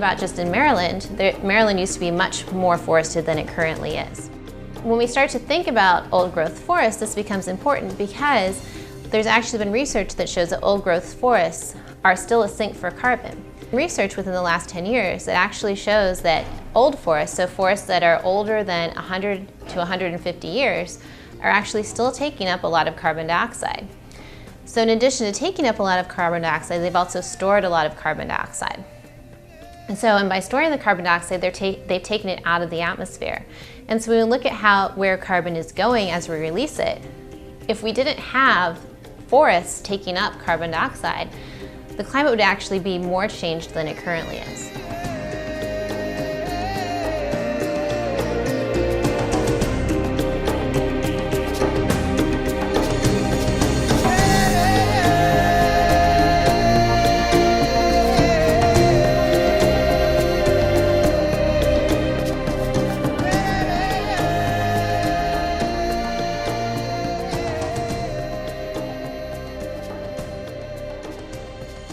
about just in Maryland, Maryland used to be much more forested than it currently is. When we start to think about old growth forests, this becomes important because there's actually been research that shows that old growth forests are still a sink for carbon. Research within the last 10 years that actually shows that old forests, so forests that are older than 100 to 150 years, are actually still taking up a lot of carbon dioxide. So in addition to taking up a lot of carbon dioxide, they've also stored a lot of carbon dioxide. And by storing the carbon dioxide, they've taken it out of the atmosphere. And so when we look at where carbon is going as we release it, if we didn't have forests taking up carbon dioxide, the climate would actually be more changed than it currently is.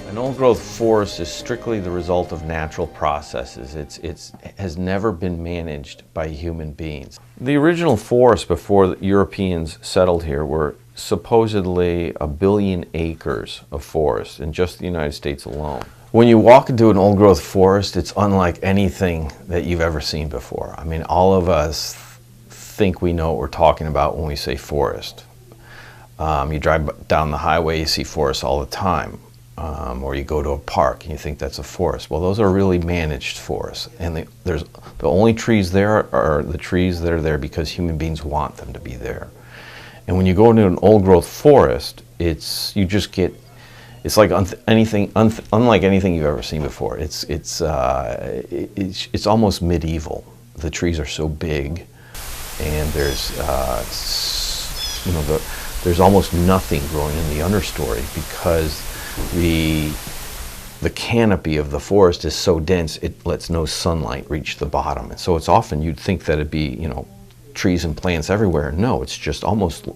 An old-growth forest is strictly the result of natural processes. It has never been managed by human beings. The original forests before the Europeans settled here were supposedly 1 billion acres of forest in just the United States alone. When you walk into an old-growth forest, it's unlike anything that you've ever seen before. I mean, all of us think we know what we're talking about when we say forest. You drive down the highway, you see forests all the time. Or you go to a park and you think that's a forest. Well, those are really managed forests, and the only trees there are the trees that are there because human beings want them to be there. And when you go into an old-growth forest, it's like unlike anything you've ever seen before. It's almost medieval. The trees are so big, and there's there's almost nothing growing in the understory because the canopy of the forest is so dense it lets no sunlight reach the bottom. And so it's often you'd think that it'd be, trees and plants everywhere. No, it's just almost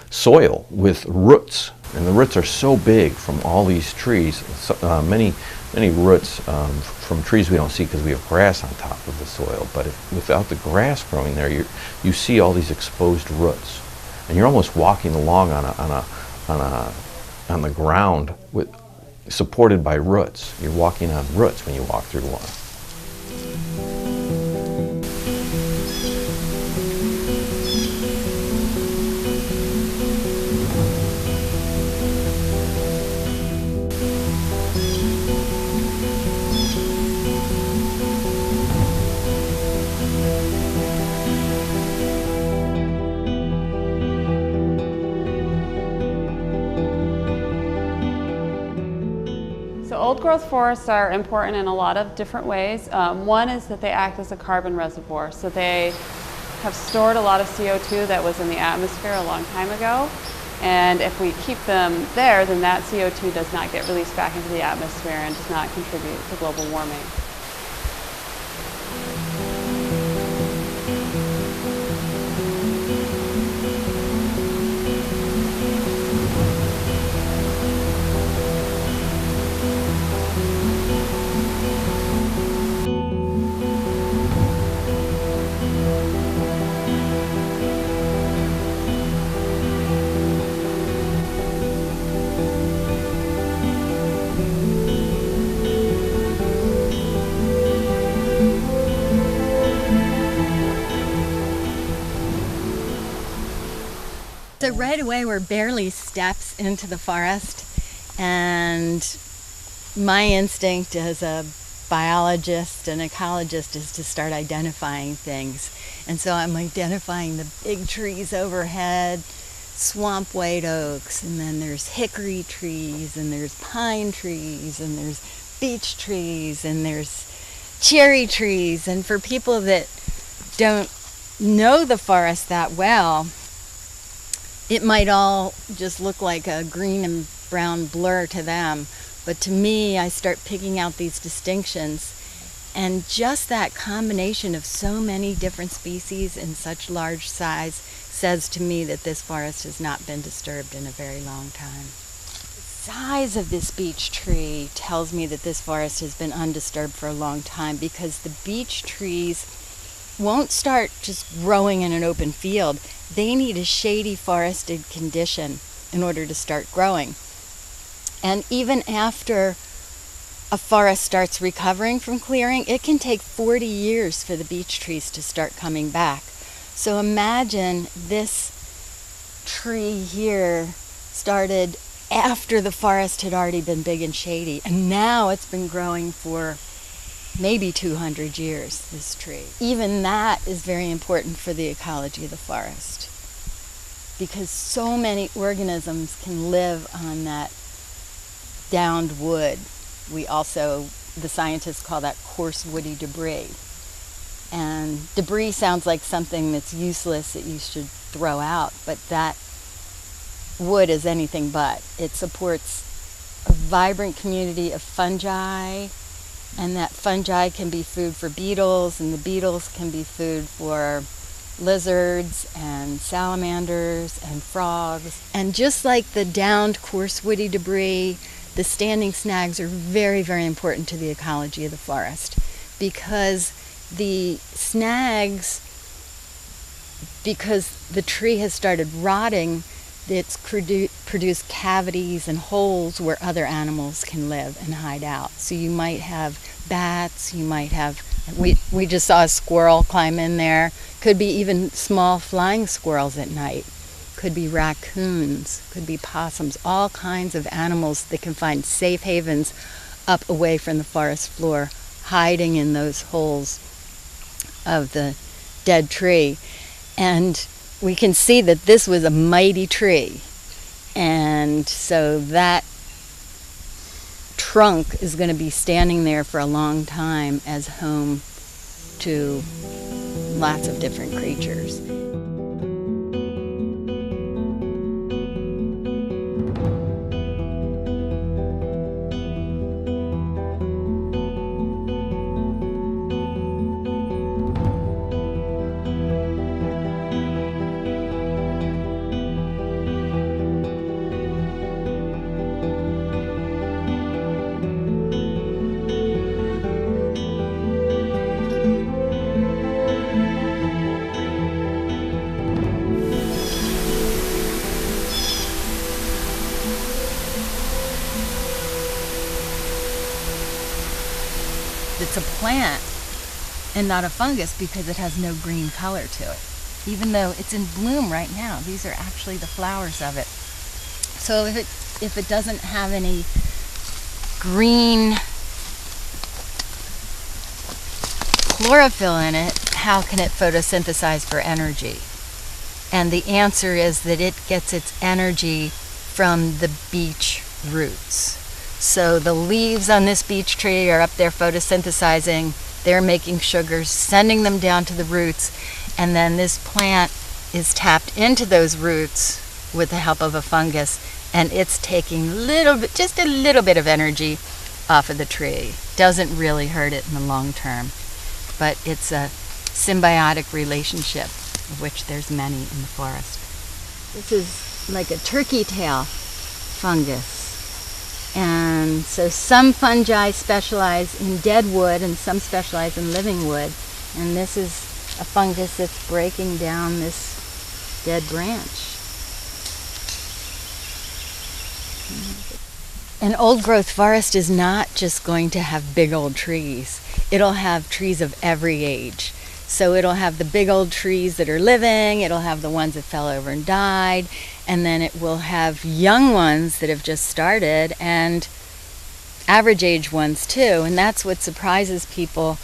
soil with roots. And the roots are so big from all these trees, many roots from trees we don't see because we have grass on top of the soil. But without the grass growing there, you see all these exposed roots. And you're almost walking along on the ground supported by roots. You're walking on roots when you walk through one. Old-growth forests are important in a lot of different ways. One is that they act as a carbon reservoir, so they have stored a lot of CO2 that was in the atmosphere a long time ago, and if we keep them there, then that CO2 does not get released back into the atmosphere and does not contribute to global warming. So right away we're barely steps into the forest, and my instinct as a biologist and ecologist is to start identifying things. And so I'm identifying the big trees overhead, swamp white oaks, and then there's hickory trees, and there's pine trees, and there's beech trees, and there's cherry trees. And for people that don't know the forest that well, it might all just look like a green and brown blur to them. But to me, I start picking out these distinctions. And just that combination of so many different species in such large size says to me that this forest has not been disturbed in a very long time. size of this beech tree tells me that this forest has been undisturbed for a long time, because the beech trees won't start just growing in an open field. They need a shady forested condition in order to start growing. And even after a forest starts recovering from clearing, it can take 40 years for the beech trees to start coming back. So imagine this tree here started after the forest had already been big and shady, and now it's been growing for maybe 200 years, this tree. Even that is very important for the ecology of the forest, because so many organisms can live on that downed wood. The scientists call that coarse woody debris. And debris sounds like something that's useless that you should throw out, but that wood is anything but. It supports a vibrant community of fungi, and that fungi can be food for beetles, and the beetles can be food for lizards and salamanders and frogs. And just like the downed coarse woody debris, the standing snags are very, very important to the ecology of the forest, because the snags, because the tree has started rotting, it's produced cavities and holes where other animals can live and hide out. So you might have bats, you might have, we just saw a squirrel climb in there, could be even small flying squirrels at night, could be raccoons, could be possums, all kinds of animals that can find safe havens up away from the forest floor, hiding in those holes of the dead tree. And we can see that this was a mighty tree, and so that trunk is going to be standing there for a long time as home to lots of different creatures. It's a plant and not a fungus because it has no green color to it. Even though it's in bloom right now, these are actually the flowers of it. So if it doesn't have any green chlorophyll in it, how can it photosynthesize for energy? And the answer is that it gets its energy from the beech roots. So the leaves on this beech tree are up there photosynthesizing, they're making sugars, sending them down to the roots, and then this plant is tapped into those roots with the help of a fungus, and it's taking just a little bit of energy off of the tree. Doesn't really hurt it in the long term, but it's a symbiotic relationship, of which there's many in the forest. This is like a turkey tail fungus. And so some fungi specialize in dead wood and some specialize in living wood. And this is a fungus that's breaking down this dead branch. An old-growth forest is not just going to have big old trees. It'll have trees of every age. So it'll have the big old trees that are living, it'll have the ones that fell over and died, and then it will have young ones that have just started and average age ones too. And that's what surprises people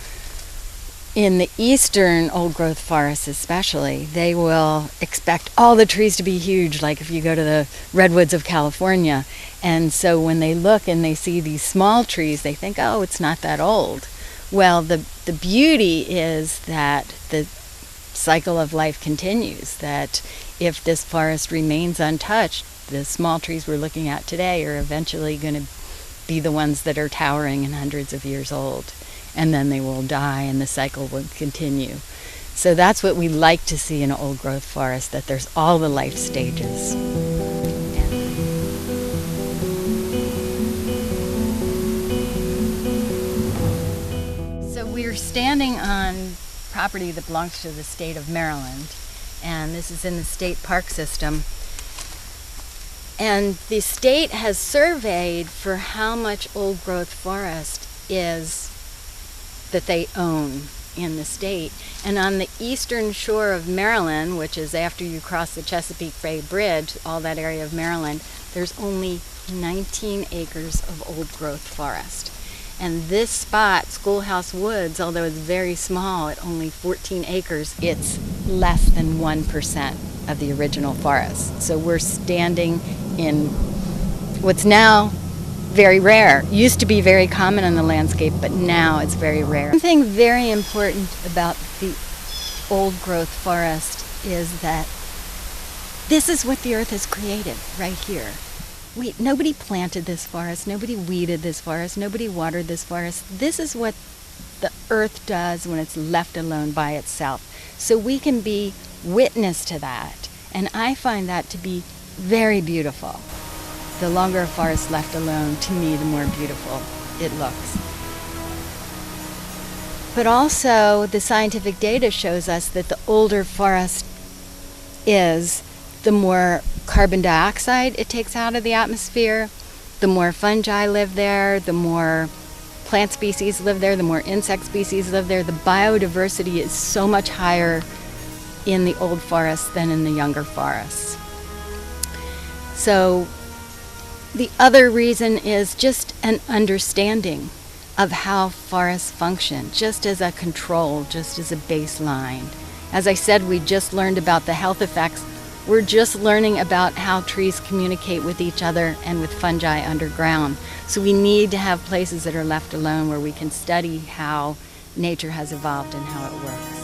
in the eastern old growth forests especially. They will expect all the trees to be huge, like if you go to the redwoods of California. And so when they look and they see these small trees, they think, oh, it's not that old. Well, the beauty is that the cycle of life continues, that if this forest remains untouched, the small trees we're looking at today are eventually going to be the ones that are towering and hundreds of years old. And then they will die and the cycle will continue. So that's what we like to see in an old growth forest, that there's all the life stages. standing on property that belongs to the state of Maryland, and this is in the state park system. And the state has surveyed for how much old growth forest is that they own in the state. And on the eastern shore of Maryland, which is after you cross the Chesapeake Bay Bridge, all that area of Maryland, there's only 19 acres of old growth forest. And this spot, Schoolhouse Woods, although it's very small at only 14 acres, it's less than 1% of the original forest. So we're standing in what's now very rare. Used to be very common in the landscape, but now it's very rare. One thing very important about the old growth forest is that this is what the earth has created right here. Nobody planted this forest, nobody weeded this forest, nobody watered this forest. This is what the earth does when it's left alone by itself. So we can be witness to that. And I find that to be very beautiful. The longer a forest left alone, to me, the more beautiful it looks. But also, the scientific data shows us that the older forest is, the more carbon dioxide it takes out of the atmosphere, the more fungi live there, the more plant species live there, the more insect species live there. The biodiversity is so much higher in the old forests than in the younger forests. So the other reason is just an understanding of how forests function, just as a control, just as a baseline. As I said, we just learned about the health effects. We're just learning about how trees communicate with each other and with fungi underground. So we need to have places that are left alone where we can study how nature has evolved and how it works.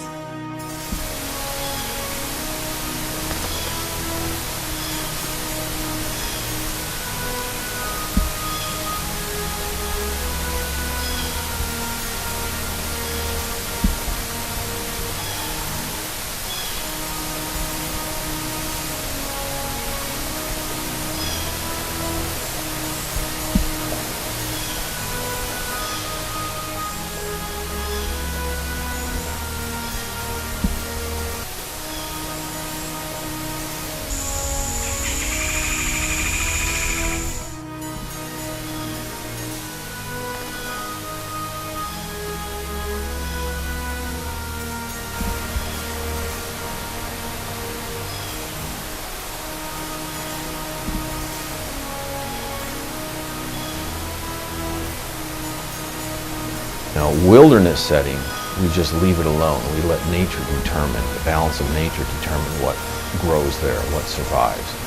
Now, wilderness setting, we just leave it alone. We let nature determine, the balance of nature determine what grows there, what survives.